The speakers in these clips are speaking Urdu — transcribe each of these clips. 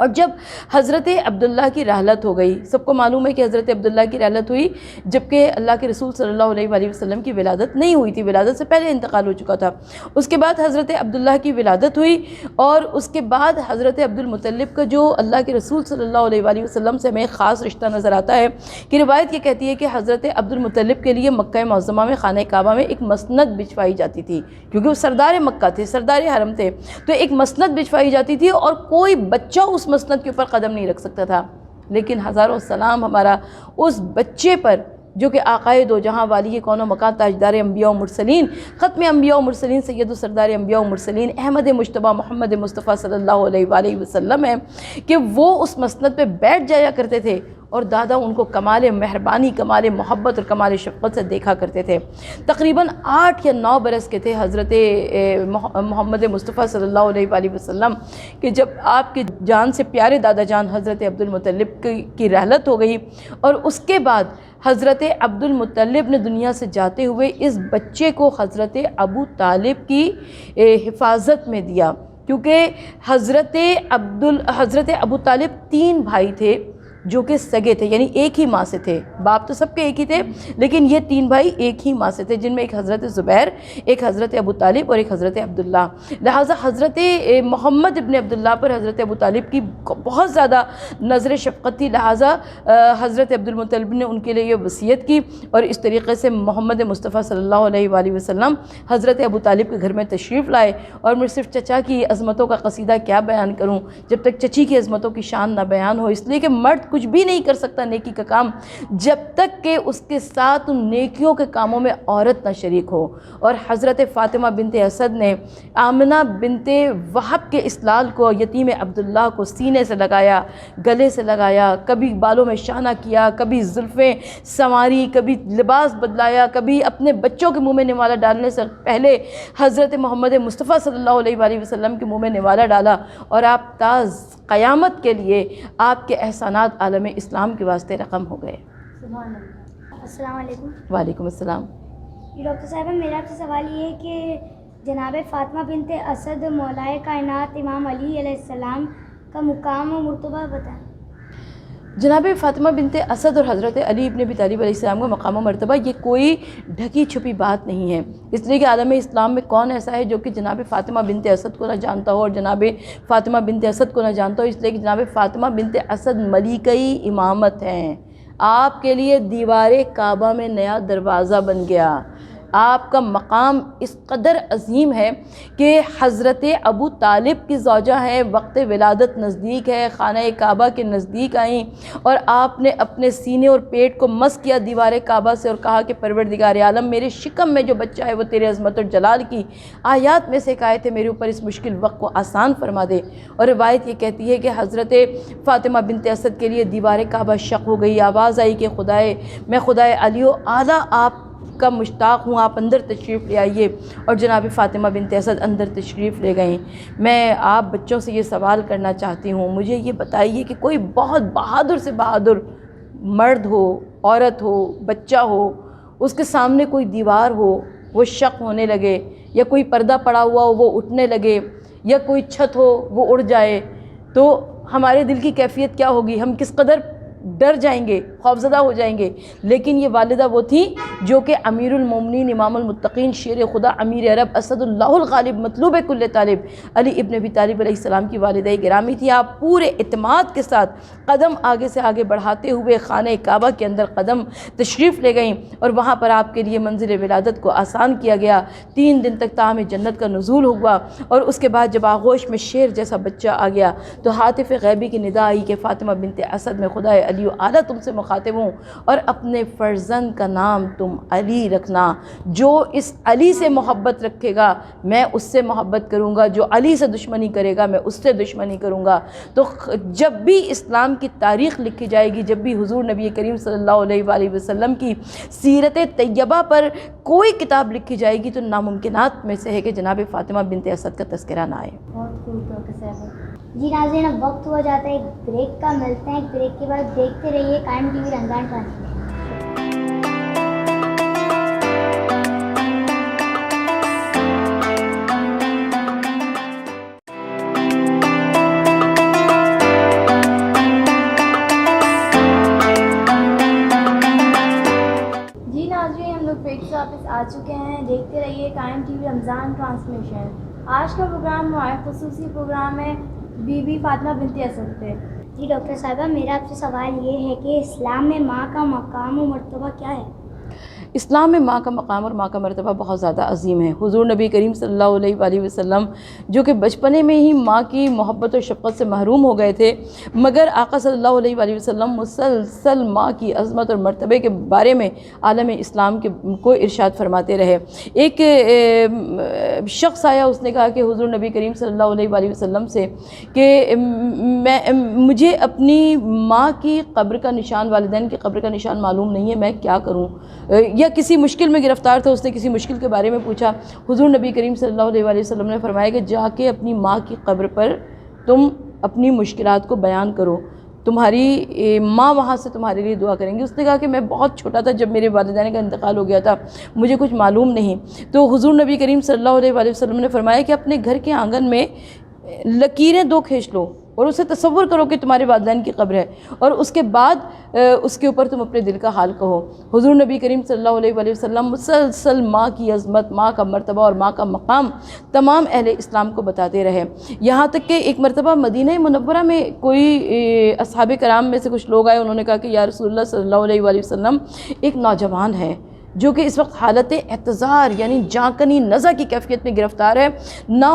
اور جب حضرت عبداللہ کی رحلت ہو گئی، سب کو معلوم ہے کہ حضرت عبداللہ کی رحلت ہوئی جبکہ اللہ کے رسول صلی اللہ علیہ وآلہ وسلم کی ولادت نہیں ہوئی تھی، ولادت سے پہلے انتقال ہو چکا تھا۔ اس کے بعد حضرت عبداللہ کی ولادت ہوئی اور اس کے بعد حضرت عبدالمطلب کا جو اللہ کے رسول صلی اللہ علیہ وآلہ وسلم سے ہمیں خاص رشتہ نظر آتا ہے کہ روایت یہ کہتی ہے کہ حضرت عبدالمطلب کے لیے مکہ معظمہ میں خانہ کعبہ میں ایک مسند بچھوائی جاتی تھی، کیونکہ وہ سردار مکہ تھے، سردار حرم تھے، تو ایک مسند بچھوائی جاتی تھی اور کوئی بچہ اس مسند کے اوپر قدم نہیں رکھ سکتا تھا۔ لیکن ہزاروں سلام ہمارا اس بچے پر جو کہ آقائے دو جہاں والی کون و مکان تاجدار انبیاء و مرسلین، ختم انبیاء و مرسلین، سید و سردار انبیاء و مرسلین احمد مجتبیٰ محمد مصطفیٰ صلی اللہ علیہ وآلہ وسلم ہے کہ وہ اس مسند پہ بیٹھ جایا کرتے تھے اور دادا ان کو کمال مہربانی، کمال محبت اور کمال شفقت سے دیکھا کرتے تھے۔ تقریباً 8 یا 9 برس کے تھے حضرت محمد مصطفیٰ صلی اللہ علیہ وآلہ وسلم کہ جب آپ کے جان سے پیارے دادا جان حضرت عبدالمطلب کی رحلت ہو گئی، اور اس کے بعد حضرت عبدالمطلب نے دنیا سے جاتے ہوئے اس بچے کو حضرت ابو طالب کی حفاظت میں دیا، کیونکہ حضرت ابو طالب 3 بھائی تھے جو کہ سگے تھے، یعنی ایک ہی ماں سے تھے، باپ تو سب کے ایک ہی تھے لیکن یہ 3 بھائی ایک ہی ماں سے تھے، جن میں ایک حضرت زبیر، ایک حضرت ابو طالب اور ایک حضرت عبداللہ۔ لہٰذا حضرت محمد ابن عبداللہ پر حضرت ابو طالب کی بہت زیادہ نظر شفقت تھی، لہٰذا حضرت عبدالمطلب نے ان کے لیے یہ وصیت کی، اور اس طریقے سے محمد مصطفیٰ صلی اللہ علیہ وآلہ وسلم حضرت ابو طالب کے گھر میں تشریف لائے۔ اور میں صرف چچا کی عظمتوں کا قصیدہ کیا بیان کروں جب تک چچی کی عظمتوں کی شان نہ بیان ہو، اس لیے کہ مرد کچھ بھی نہیں کر سکتا نیکی کا کام جب تک کہ اس کے ساتھ ان نیکیوں کے کاموں میں عورت نہ شریک ہو۔ اور حضرت فاطمہ بنت اسد نے آمنہ بنت وہب کے اسلال کو، یتیم عبداللہ کو سینے سے لگایا، گلے سے لگایا، کبھی بالوں میں شانہ کیا، کبھی زلفیں سنواری، کبھی لباس بدلایا، کبھی اپنے بچوں کے منہ میں نوالا ڈالنے سے پہلے حضرت محمد مصطفیٰ صلی اللہ علیہ وآلہ وسلم کے منہ میں نوالا ڈالا، اور آپ تاز قیامت کے لیے آپ کے احسانات عالم اسلام کے واسطے رقم ہو گئے۔ سبحان اللہ۔ السلام علیکم۔ وعلیکم السلام۔ ڈاکٹر صاحبہ، میرا آپ سے سوال یہ ہے کہ جناب فاطمہ بنت اسد مولائے کائنات امام علی علیہ السلام کا مقام و مرتبہ بتائیں۔ جناب فاطمہ بنت اسد اور حضرت علی ابن ابی طالب علیہ السلام کا مقام و مرتبہ یہ کوئی ڈھکی چھپی بات نہیں ہے، اس لیے کہ عالم اسلام میں کون ایسا ہے جو کہ جناب فاطمہ بنت اسد کو نہ جانتا ہو اور جناب فاطمہ بنت اسد کو نہ جانتا ہو، اس لیے کہ جناب فاطمہ بنت اسد ملکہ امامت ہیں۔ آپ کے لیے دیوار کعبہ میں نیا دروازہ بن گیا، آپ کا مقام اس قدر عظیم ہے کہ حضرت ابو طالب کی زوجہ ہیں، وقت ولادت نزدیک ہے، خانہ کعبہ کے نزدیک آئیں اور آپ نے اپنے سینے اور پیٹ کو مس کیا دیوار کعبہ سے اور کہا کہ پروردگار عالم، میرے شکم میں جو بچہ ہے وہ تیرے عظمت اور جلال کی آیات میں سے ایک آیت ہے، میرے اوپر اس مشکل وقت کو آسان فرما دے۔ اور روایت یہ کہتی ہے کہ حضرت فاطمہ بنت اسد کے لیے دیوار کعبہ شق ہو گئی، آواز آئی کہ خدائے، میں خدائے علی و اعلیٰ آپ کا مشتاق ہوں، آپ اندر تشریف لے آئیے۔ اور جناب فاطمہ بنت اسد اندر تشریف لے گئیں۔ میں آپ بچوں سے یہ سوال کرنا چاہتی ہوں، مجھے یہ بتائیے کہ کوئی بہت بہادر سے بہادر مرد ہو، عورت ہو، بچہ ہو، اس کے سامنے کوئی دیوار ہو وہ شق ہونے لگے، یا کوئی پردہ پڑا ہوا ہو وہ اٹھنے لگے، یا کوئی چھت ہو وہ اڑ جائے، تو ہمارے دل کی کیفیت کیا ہوگی؟ ہم کس قدر ڈر جائیں گے، خوفزدہ ہو جائیں گے۔ لیکن یہ والدہ وہ تھی جو کہ امیر المومنین، امام المتقین، شیر خدا، امیر عرب، اسد اللہ الغالب، مطلوب کل طالب، علی ابن ابی طالب علیہ السلام کی والدہ گرامی تھی۔ آپ پورے اعتماد کے ساتھ قدم آگے سے آگے بڑھاتے ہوئے خانہ کعبہ کے اندر قدم تشریف لے گئیں، اور وہاں پر آپ کے لیے منزل ولادت کو آسان کیا گیا۔ 3 دن تک طعام جنت کا نزول ہوا، اور اس کے بعد جب آغوش میں شیر جیسا بچہ آ گیا تو ہاتف غیبی کی ندا آئی کہ فاطمہ بنت اسد میں خدا علی و اعلیٰ تم سے مخاطب ہوں، اور اپنے فرزند کا نام تم علی رکھنا۔ جو اس علی سے محبت رکھے گا میں اس سے محبت کروں گا، جو علی سے دشمنی کرے گا میں اس سے دشمنی کروں گا۔ تو جب بھی اسلام کی تاریخ لکھی جائے گی، جب بھی حضور نبی کریم صلی اللہ علیہ وآلہ وسلم کی سیرت طیبہ پر کوئی کتاب لکھی جائے گی تو ناممکنات میں سے ہے کہ جناب فاطمہ بنت اسد کا تذکرہ نہ آئے۔ بہت خوب ڈاکٹر صاحب۔ جی ناظرین، اب وقت ہو جاتا ہے ایک بریک کا، ملتے ہیں ایک بریک کے بعد۔ دیکھتے رہیے قائم ٹی وی رمضان ٹرانسمیشن۔ بریک سے واپس آ چکے ہیں. دیکھتے رہیے قائم ٹی وی رمضان ٹرانسمیشن. آج کا پروگرام ہمارا خصوصی پروگرام ہے بی بی فاطمہ بنت اسد پہ. جی ڈاکٹر صاحبہ، میرا آپ سے سوال یہ ہے کہ اسلام میں ماں کا مقام و مرتبہ کیا ہے؟ اسلام میں ماں کا مقام اور ماں کا مرتبہ بہت زیادہ عظیم ہے. حضور نبی کریم صلی اللہ علیہ وآلہ وسلم جو کہ بچپنے میں ہی ماں کی محبت و شفقت سے محروم ہو گئے تھے، مگر آقا صلی اللہ علیہ وآلہ وسلم مسلسل ماں کی عظمت اور مرتبے کے بارے میں عالم اسلام کو ارشاد فرماتے رہے. ایک شخص آیا، اس نے کہا کہ حضور نبی کریم صلی اللہ علیہ وآلہ وسلم سے کہ مجھے اپنی ماں کی قبر کا نشان، والدین کی قبر کا نشان معلوم نہیں ہے، میں کیا کروں؟ یا کسی مشکل میں گرفتار تھا، اس نے کسی مشکل کے بارے میں پوچھا. حضور نبی کریم صلی اللہ علیہ وآلہ وسلم نے فرمایا کہ جا کے اپنی ماں کی قبر پر تم اپنی مشکلات کو بیان کرو، تمہاری ماں وہاں سے تمہارے لیے دعا کریں گی. اس نے کہا کہ میں بہت چھوٹا تھا جب میرے والدین کا انتقال ہو گیا تھا، مجھے کچھ معلوم نہیں. تو حضور نبی کریم صلی اللہ علیہ وآلہ وسلم نے فرمایا کہ اپنے گھر کے آنگن میں لکیریں 2 کھینچ لو اور اسے تصور کرو کہ تمہارے والدین کی قبر ہے، اور اس کے بعد اس کے اوپر تم اپنے دل کا حال کہو. حضور نبی کریم صلی اللہ علیہ وآلہ وسلم مسلسل ماں کی عظمت، ماں کا مرتبہ اور ماں کا مقام تمام اہل اسلام کو بتاتے رہے. یہاں تک کہ ایک مرتبہ مدینہ منورہ میں کوئی اصحاب کرام میں سے کچھ لوگ آئے، انہوں نے کہا کہ یا رسول اللہ صلی اللہ علیہ وآلہ وسلم، ایک نوجوان ہے جو کہ اس وقت حالت احتضار یعنی جاں کنی نزع کی کیفیت میں گرفتار ہے، نہ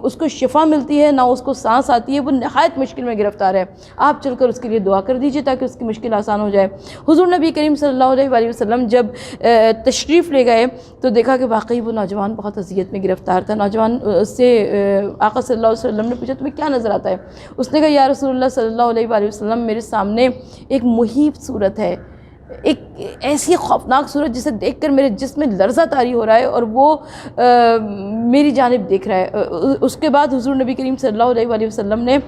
اس کو شفا ملتی ہے، نہ اس کو سانس آتی ہے، وہ نہایت مشکل میں گرفتار ہے، آپ چل کر اس کے لیے دعا کر دیجئے تاکہ اس کی مشکل آسان ہو جائے. حضور نبی کریم صلی اللہ علیہ وآلہ وسلم جب تشریف لے گئے تو دیکھا کہ واقعی وہ نوجوان بہت اذیت میں گرفتار تھا. نوجوان سے آقا صلی اللہ علیہ وسلم نے پوچھا تمہیں کیا نظر آتا ہے؟ اس نے کہا یا رسول اللہ صلی اللہ علیہ وآلہ وسلم، میرے سامنے ایک مہیب صورت ہے، ایک ایسی خوفناک صورت جسے دیکھ کر میرے جسم میں لرزہ طاری ہو رہا ہے اور وہ میری جانب دیکھ رہا ہے. اس کے بعد حضور نبی کریم صلی اللہ علیہ وآلہ وسلم نے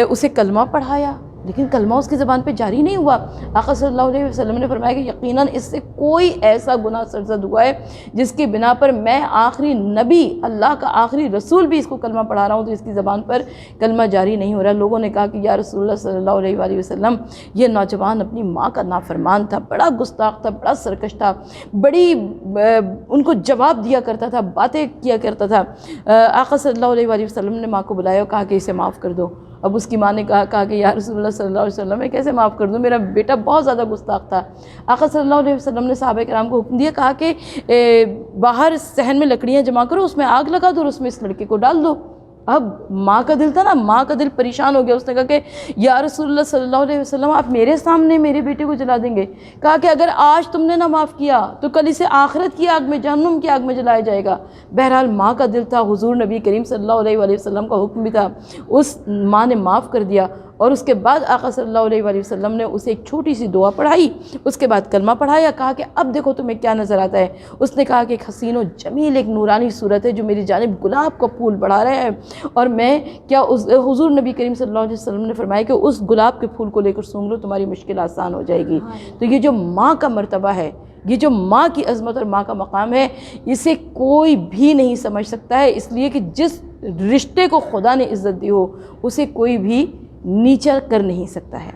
اسے کلمہ پڑھایا، لیکن کلمہ اس کی زبان پہ جاری نہیں ہوا. آقا صلی اللہ علیہ وسلم نے فرمایا کہ یقیناً اس سے کوئی ایسا گناہ سرزد ہوا ہے جس کی بنا پر میں آخری نبی، اللہ کا آخری رسول بھی اس کو کلمہ پڑھا رہا ہوں تو اس کی زبان پر کلمہ جاری نہیں ہو رہا. لوگوں نے کہا کہ یا رسول اللہ صلی اللہ علیہ وآلہ وسلم، یہ نوجوان اپنی ماں کا نافرمان تھا، بڑا گستاخ تھا، بڑا سرکش تھا، بڑی ان کو جواب دیا کرتا تھا، باتیں کیا کرتا تھا. آقا صلی اللہ علیہ وآلہ وسلم نے ماں کو بلایا اور کہا کہ اسے معاف کر دو. اب اس کی ماں نے کہا کہ یا رسول اللہ صلی اللہ علیہ وسلم، میں کیسے معاف کر دوں، میرا بیٹا بہت زیادہ گستاخ تھا. آقا صلی اللہ علیہ وسلم نے صحابہ کرام کو حکم دیا، کہا کہ باہر صحن میں لکڑیاں جمع کرو، اس میں آگ لگا دو اور اس میں اس لڑکے کو ڈال دو. اب ماں کا دل تھا نا، ماں کا دل پریشان ہو گیا. اس نے کہا کہ یا رسول اللہ صلی اللہ علیہ وسلم، آپ میرے سامنے میرے بیٹے کو جلا دیں گے؟ کہا کہ اگر آج تم نے نہ معاف کیا تو کل اسے آخرت کی آگ میں، جہنم کی آگ میں جلایا جائے گا. بہرحال ماں کا دل تھا، حضور نبی کریم صلی اللہ علیہ وآلہ وسلم کا حکم بھی تھا. اس ماں نے معاف کر دیا اور اس کے بعد آقا صلی اللہ علیہ وآلہ وسلم نے اسے ایک چھوٹی سی دعا پڑھائی، اس کے بعد کلمہ پڑھایا. کہا کہ اب دیکھو تمہیں کیا نظر آتا ہے؟ اس نے کہا کہ ایک حسین و جمیل، ایک نورانی صورت ہے جو میری جانب گلاب کا پھول بڑھا رہا ہے، اور میں کیا حضور نبی کریم صلی اللہ علیہ وسلم نے فرمایا کہ اس گلاب کے پھول کو لے کر سونگھ لو، تمہاری مشکل آسان ہو جائے گی. تو یہ جو ماں کا مرتبہ ہے، یہ جو ماں کی عظمت اور ماں کا مقام ہے، اسے کوئی بھی نہیں سمجھ سکتا ہے، اس لیے کہ جس رشتے کو خدا نے عزت دی ہو اسے کوئی بھی نیچا کر نہیں سکتا ہے.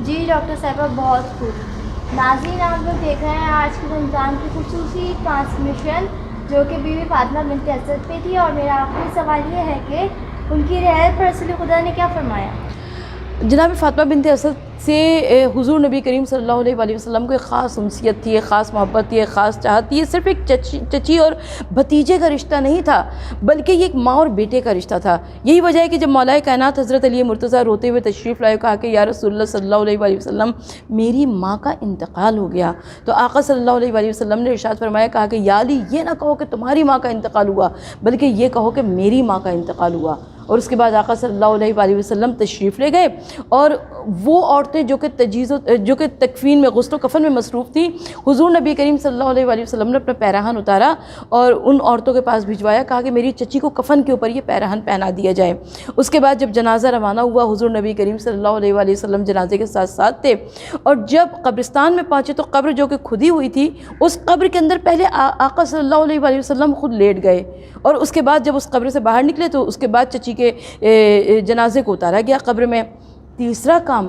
جی ڈاکٹر صاحبہ، بہت خوب. ناظرین، آپ لوگ دیکھ رہے ہیں آج کی رمضان کی خصوصی ٹرانسمیشن جو کہ بی بی فاطمہ بنت اسد پہ تھی، اور میرا آخری سوال یہ ہے کہ ان کی رعایت پر رسول خدا نے کیا فرمایا؟ جناب فاطمہ بنت اسد سے حضور نبی کریم صلی اللہ علیہ وآلہ وسلم کو ایک خاص انسیت تھی، ایک خاص محبت تھی، ایک خاص چاہت تھی. یہ صرف ایک چچی اور بھتیجے کا رشتہ نہیں تھا، بلکہ یہ ایک ماں اور بیٹے کا رشتہ تھا. یہی وجہ ہے کہ جب مولا کائنات حضرت علی مرتضیٰ روتے ہوئے تشریف لائے، کہا کہ یا رسول اللہ صلی اللہ علیہ وآلہ وسلم، میری ماں کا انتقال ہو گیا. تو آقا صلی اللہ علیہ وآلہ وسلم نے ارشاد فرمایا، کہا کہ یا علی، یہ نہ کہو کہ تمہاری ماں کا انتقال ہوا، بلکہ یہ کہو کہ میری ماں کا انتقال ہوا. اور اس کے بعد آقا صلی اللہ علیہ وآلہ وسلم تشریف لے گئے، اور وہ عورتیں جو کہ تکفین میں، غسل و کفن میں مصروف تھیں، حضور نبی کریم صلی اللہ علیہ وآلہ وسلم نے اپنا پیراہن اتارا اور ان عورتوں کے پاس بھجوایا. کہا کہ میری چچی کو کفن کے اوپر یہ پیراہن پہنا دیا جائے. اس کے بعد جب جنازہ روانہ ہوا، حضور نبی کریم صلی اللہ علیہ وآلہ وسلم جنازے کے ساتھ ساتھ تھے، اور جب قبرستان میں پہنچے تو قبر جو کہ کھدی ہوئی تھی، اس قبر کے اندر پہلے آقا صلی اللہ علیہ وآلہ وسلم خود لیٹ گئے، اور اس کے بعد جب اس قبر سے باہر نکلے تو اس کے بعد چچی کے جنازے کو اتارا گیا قبر میں. تیسرا کام